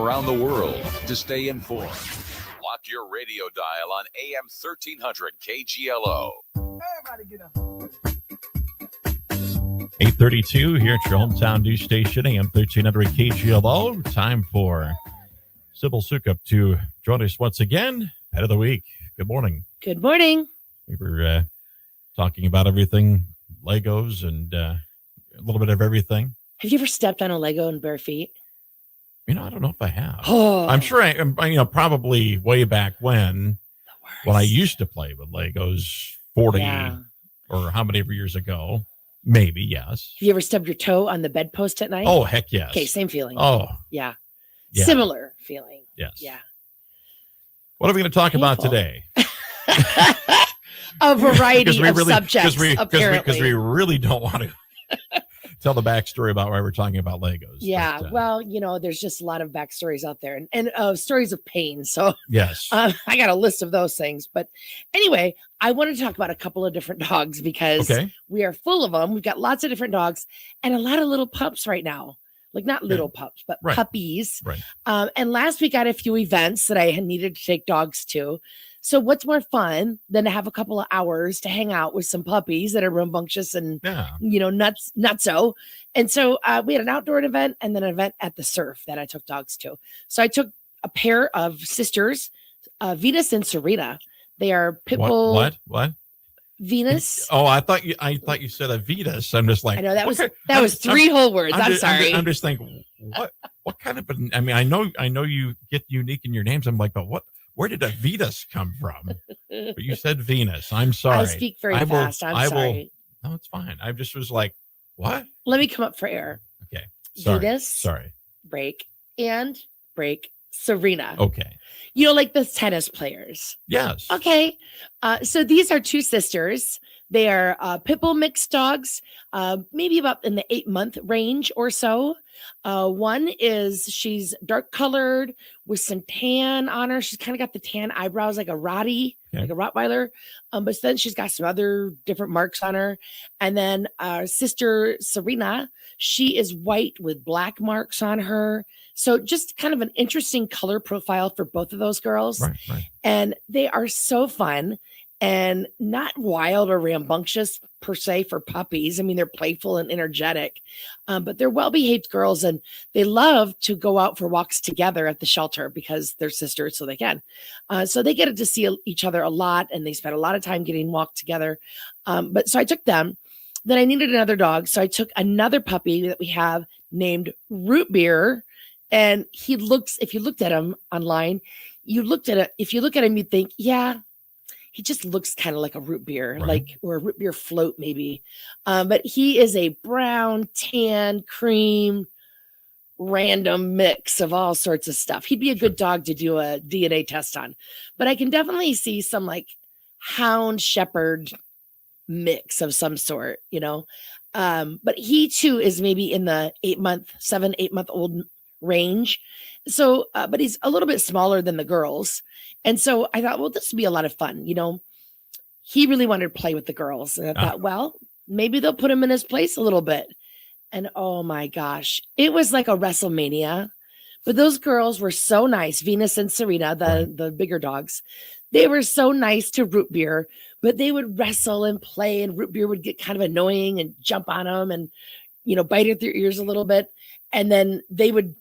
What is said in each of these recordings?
around the world to stay informed. Lock your radio dial on AM 1300 KGLO. Everybody get up. 8:32 here at your hometown news station, AM 1300 KGLO. Time for Sybil Soukup to join us once again. Head of the week. Good morning. Good morning. We were talking about everything, Legos and a little bit of everything. Have you ever stepped on a Lego in bare feet? I don't know if I have. Oh, I'm sure probably way back when I used to play with Legos 40 or how many years ago. Maybe, yes. Have you ever stubbed your toe on the bedpost at night? Oh, heck yes. Okay, same feeling. Oh. Yeah. Yeah. Similar feeling. Yes. Yeah. What are we going to talk about today? A variety of subjects, apparently. Because we really don't want to tell the backstory about why we're talking about Legos. Yeah, well, there's just a lot of backstories out there and stories of pain. So yes, I got a list of those things. But anyway, I want to talk about a couple of different dogs because we are full of them. We've got lots of different dogs and a lot of little pups right now. Like not little pups, but puppies. Right. And last week I had a few events that I had needed to take dogs to. So what's more fun than to have a couple of hours to hang out with some puppies that are rambunctious and, nutso. And so we had an outdoor event and then an event at the surf that I took dogs to. So I took a pair of sisters, Venus and Serena. They are pit bull. What? Venus. Oh, I thought you said a Venus. I'm just like, I know that was three whole words. I'm sorry. I'm just thinking, what kind of? I mean, I know you get unique in your names. I'm like, but what? Where did a Venus come from? But you said Venus. I'm sorry. I speak very fast. I'm sorry. No, it's fine. I just was like, what? Let me come up for air. Okay. Sorry. Venus. Sorry. Break. Serena. Okay. Like the tennis players. Yes. Okay. So these are two sisters. They are pit bull mixed dogs, maybe about in the 8-month range or so. One is she's dark colored with some tan on her. She's kind of got the tan eyebrows like a Rottie, like a Rottweiler. But then she's got some other different marks on her. And then our sister Serena, she is white with black marks on her. So just kind of an interesting color profile for both of those girls. Right. And they are so fun and not wild or rambunctious per se for puppies. I mean, they're playful and energetic, but they're well-behaved girls and they love to go out for walks together at the shelter because they're sisters, so they can. So they get to see each other a lot and they spend a lot of time getting walked together. But so I took them. Then I needed another dog. So I took another puppy that we have named Root Beer. And he looks, if you looked at him online, if you look at him, you'd think, yeah, he just looks kind of like a root beer, or a root beer float maybe. But he is a brown, tan, cream, random mix of all sorts of stuff. He'd be a good dog to do a DNA test on. But I can definitely see some like hound shepherd mix of some sort, But he too is maybe in the 7-8 month old range. So, but he's a little bit smaller than the girls. And so I thought, well, this would be a lot of fun. He really wanted to play with the girls. And I thought, well, maybe they'll put him in his place a little bit. And oh my gosh, it was like a WrestleMania. But those girls were so nice. Venus and Serena, the bigger dogs, they were so nice to Root Beer, but they would wrestle and play and Root Beer would get kind of annoying and jump on them and, bite at their ears a little bit. And then they would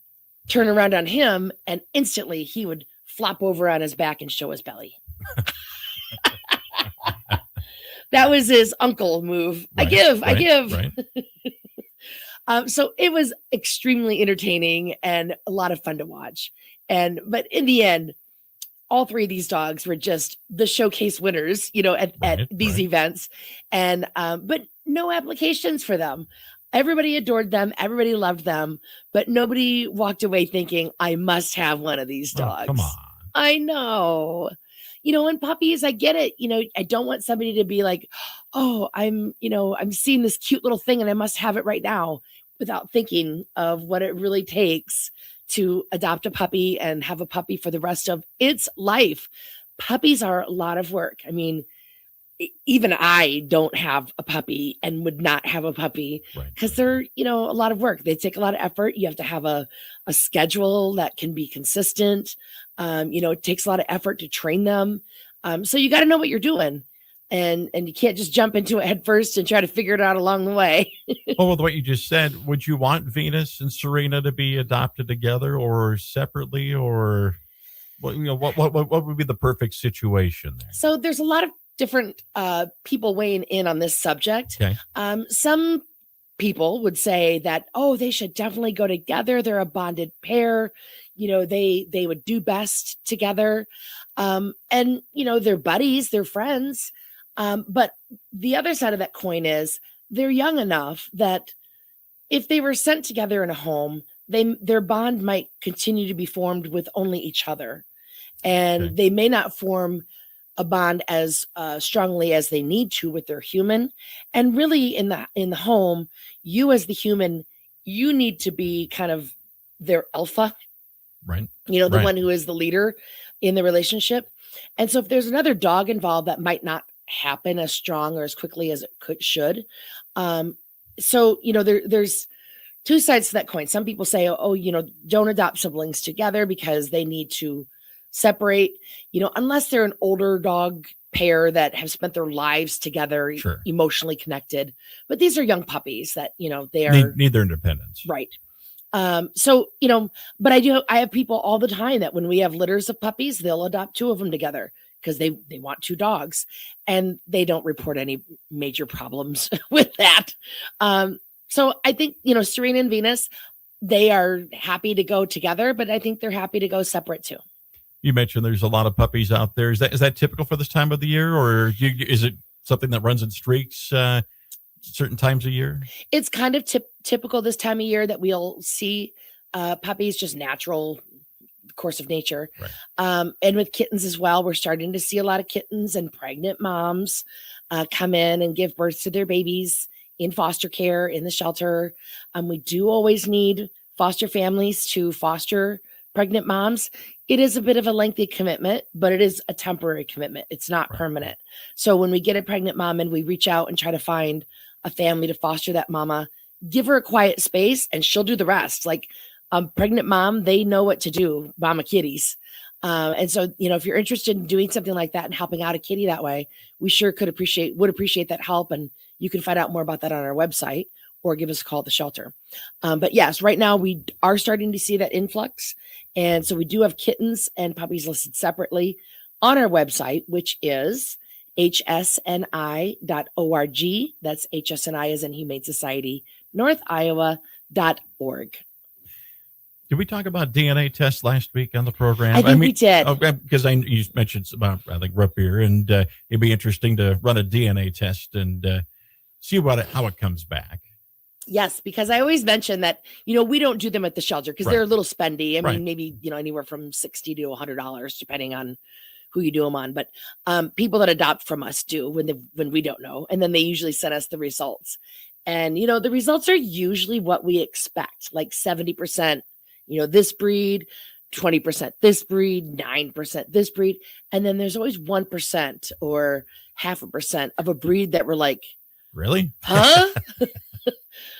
turn around on him and instantly he would flop over on his back and show his belly. That was his uncle move. I give. Right. So it was extremely entertaining and a lot of fun to watch. But in the end, all three of these dogs were just the showcase winners, at these events. And, but no applications for them. Everybody adored them. Everybody loved them, but nobody walked away thinking, I must have one of these dogs. Oh, come on. I know. And puppies, I get it. I don't want somebody to be like, oh, I'm seeing this cute little thing and I must have it right now without thinking of what it really takes to adopt a puppy and have a puppy for the rest of its life. Puppies are a lot of work. I mean, even I don't have a puppy and would not have a puppy because they're, a lot of work. They take a lot of effort. You have to have a schedule that can be consistent. It takes a lot of effort to train them. So you got to know what you're doing. And you can't just jump into it head first and try to figure it out along the way. Well, with what you just said, would you want Venus and Serena to be adopted together or separately, or what would be the perfect situation there? So there's a lot of different people weighing in on this subject. Okay. Some people would say that, they should definitely go together. They're a bonded pair. They would do best together. And they're buddies, they're friends. But the other side of that coin is they're young enough that if they were sent together in a home, their bond might continue to be formed with only each other. And they may not form a bond as strongly as they need to with their human. And really in the home, you as the human, you need to be kind of their alpha, right? The one who is the leader in the relationship. And so if there's another dog involved, that might not happen as strong or as quickly as it should. There's two sides to that coin. Some people say, don't adopt siblings together because they need to separate, unless they're an older dog pair that have spent their lives together, emotionally connected. But these are young puppies that, they are need their independence. Right. But I have people all the time that when we have litters of puppies, they'll adopt two of them together because they want two dogs, and they don't report any major problems with that. So I think, Serena and Venus, they are happy to go together, but I think they're happy to go separate too. You mentioned there's a lot of puppies out there. Is that typical for this time of the year, or is it something that runs in streaks certain times of year? It's kind of typical this time of year that we'll see puppies, just natural course of nature. Right. And with kittens as well, we're starting to see a lot of kittens and pregnant moms come in and give birth to their babies in foster care, in the shelter. We do always need foster families to foster pregnant moms. It is a bit of a lengthy commitment, but it is a temporary commitment. It's not permanent. So when we get a pregnant mom and we reach out and try to find a family to foster that mama, give her a quiet space and she'll do the rest. Like pregnant mom, they know what to do, mama kitties. And so, if you're interested in doing something like that and helping out a kitty that way, we sure would appreciate that help. And you can find out more about that on our website or give us a call at the shelter. But yes, right now we are starting to see that influx. And so we do have kittens and puppies listed separately on our website, which is hsni.org. That's HSNI as in Humane Society, NorthIowa.org. Did we talk about DNA tests last week on the program? I think we did. Because you mentioned about, I think, root beer, and it'd be interesting to run a DNA test and see how it comes back. Yes, because I always mention that, we don't do them at the shelter because they're a little spendy. I mean, maybe, anywhere from $60 to $100, depending on who you do them on. But people that adopt from us do when we don't know. And then they usually send us the results. And, the results are usually what we expect, like 70%, this breed, 20% this breed, 9% this breed. And then there's always 1% or 0.5% of a breed that we're like, really? Huh?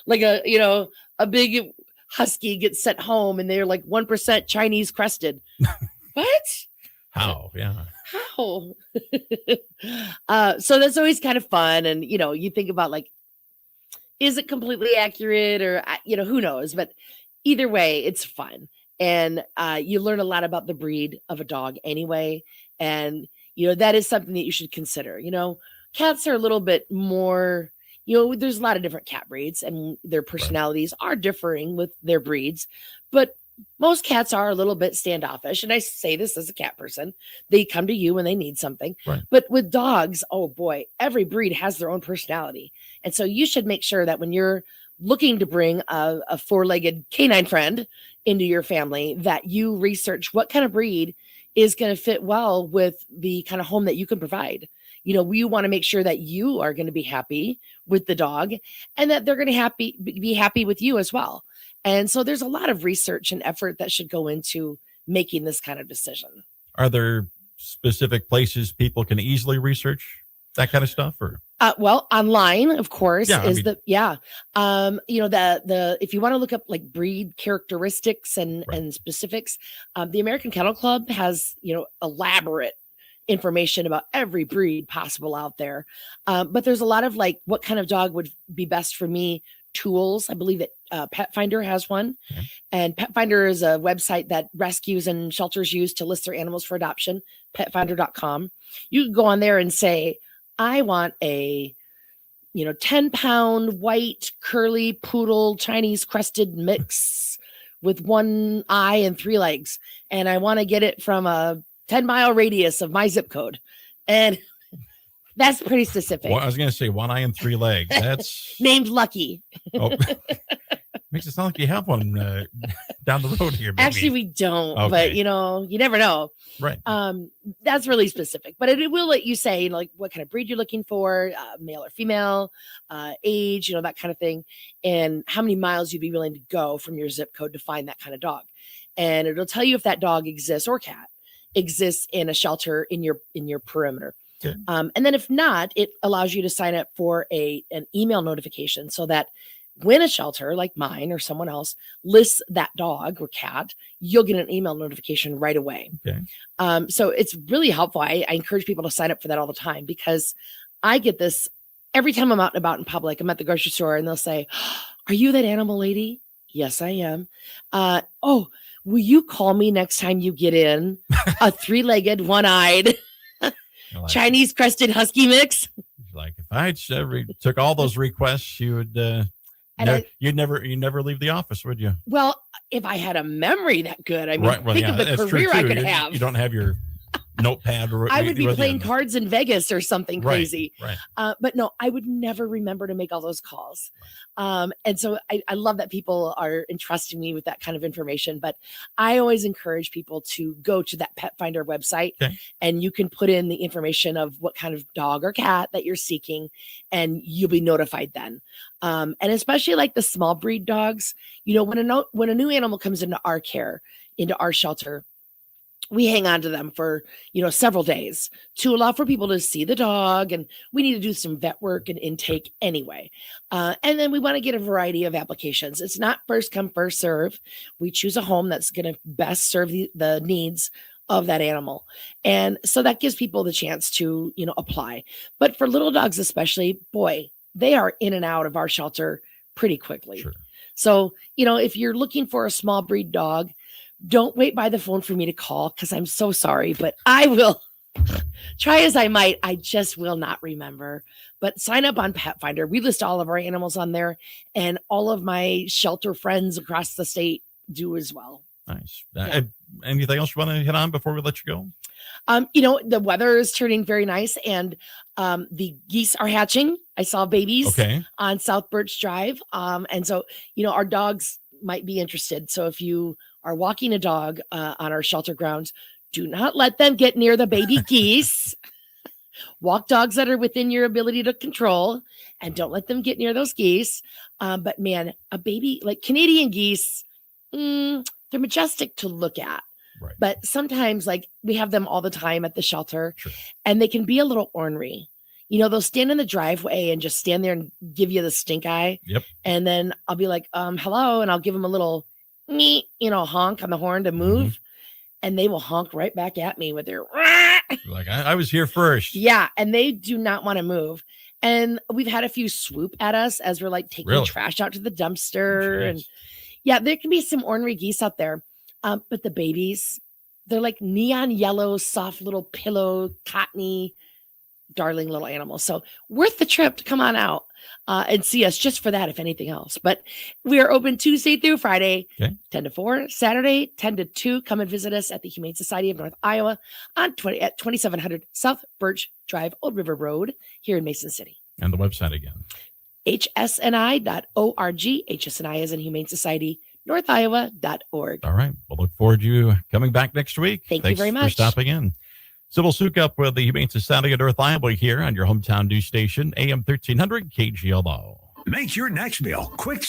Like a big husky gets sent home and they're like 1% Chinese crested. What? How? Yeah. How? So that's always kind of fun. And, you think about like, is it completely accurate or, who knows? But either way, it's fun. And you learn a lot about the breed of a dog anyway. And, that is something that you should consider. Cats are a little bit more, there's a lot of different cat breeds and their personalities are differing with their breeds. But most cats are a little bit standoffish. And I say this as a cat person. They come to you when they need something. Right. But with dogs, oh boy, every breed has their own personality. And so you should make sure that when you're looking to bring a four-legged canine friend into your family, that you research what kind of breed is going to fit well with the kind of home that you can provide. We want to make sure that you are going to be happy with the dog and that they're going to be happy with you as well. And so there's a lot of research and effort that should go into making this kind of decision. Are there specific places people can easily research? that kind of stuff, or Well, online, of course, Yeah, I is mean- the the if you want to look up like breed characteristics and Right. and specifics, the American Kennel Club has elaborate information about every breed possible out there. But there's a lot of like what kind of dog would be best for me tools. I believe that Pet Finder has one, Okay. and Pet Finder is a website that rescues and shelters use to list their animals for adoption. Petfinder.com. You can go on there and say, I want a 10-pound white curly poodle Chinese crested mix with one eye and three legs, and I want to get it from a 10-mile radius of my zip code. And that's pretty specific. well, I was going to say 1 eye and 3 legs. That's Named Lucky. oh, makes it sound like you have one down the road here. Maybe. Actually, we don't, but Okay. you never know. Right. That's really specific, but it will let you say like what kind of breed you're looking for, male or female, age, that kind of thing, and how many miles you'd be willing to go from your zip code to find that kind of dog. And it'll tell you if that dog exists or cat exists in a shelter in your perimeter. Okay. And then if not, it allows you to sign up for an email notification so that when a shelter like mine or someone else lists that dog or cat, you'll get an email notification right away. Okay. So it's really helpful. I encourage people to sign up for that all the time because I get this every time I'm out and about in public. I'm at the grocery store and they'll say, "Are you that animal lady?" "Yes, I am." "Oh, will you call me next time you get in a 3-legged, one-eyed Like, Chinese crested husky mix?" like if I took all those requests, you would. And You'd never leave the office, would you? Well, if I had a memory that good, I mean, Right. Well, think yeah, of the that's career true I too. could You have. don't have your notepad. I would be with you. playing cards in Vegas or something Right, crazy. Right. But no, I would never remember to make all those calls. And so I love that people are entrusting me with that kind of information. But I always encourage people to go to that Pet Finder website, Okay. and you can put in the information of what kind of dog or cat that you're seeking, and you'll be notified then. And especially like the small breed dogs, when a new animal comes into our care, into our shelter, we hang on to them for several days to allow for people to see the dog, and we need to do some vet work and intake anyway, and then we want to get a variety of applications. It's not first come first serve. We choose a home that's going to best serve the needs of that animal, and so that gives people the chance to apply. But for little dogs especially, boy, they are in and out of our shelter pretty quickly. Sure. So if you're looking for a small breed dog, don't wait by the phone for me to call, because I'm so sorry, but I will try as I might. I just will not remember. But sign up on Pet Finder. We list all of our animals on there, and all of my shelter friends across the state do as well. Nice. Yeah. Anything else you want to hit on before we let you go? The weather is turning very nice, and the geese are hatching. I saw babies Okay. on South Birch Drive. And so, our dogs might be interested. So if you are walking a dog on our shelter grounds, do not let them get near the baby geese. Walk dogs that are within your ability to control, and don't let them get near those geese. But man, a baby like Canadian geese, they're majestic to look at. Right. But sometimes, like, we have them all the time at the shelter, Sure. and they can be a little ornery. They'll stand in the driveway and just stand there and give you the stink eye. Yep. And then I'll be like, hello. And I'll give them a little, honk on the horn to move. And they will honk right back at me with their, Like I was here first. yeah. And they do not want to move. And we've had a few swoop at us as we're like taking Really? trash out to the dumpster. Jeez. And yeah, there can be some ornery geese out there. But the babies, they're like neon yellow, soft little pillow, cottony, darling little animals. So worth the trip to come on out and see us just for that, if anything else. But we are open Tuesday through Friday, Okay. 10 to 4, Saturday, 10 to 2. Come and visit us at the Humane Society of North Iowa at 2700 South Birch Drive, Old River Road here in Mason City. And the website again. hsni.org. HSNI is in Humane Society, NorthIowa.org. All right. We'll look forward to you coming back next week. Thank you Thanks very for much. stopping in. Sybil Soukup with the Humane Society of North Iowa here on your hometown news station, AM 1300 KGLO. Make your next meal quick.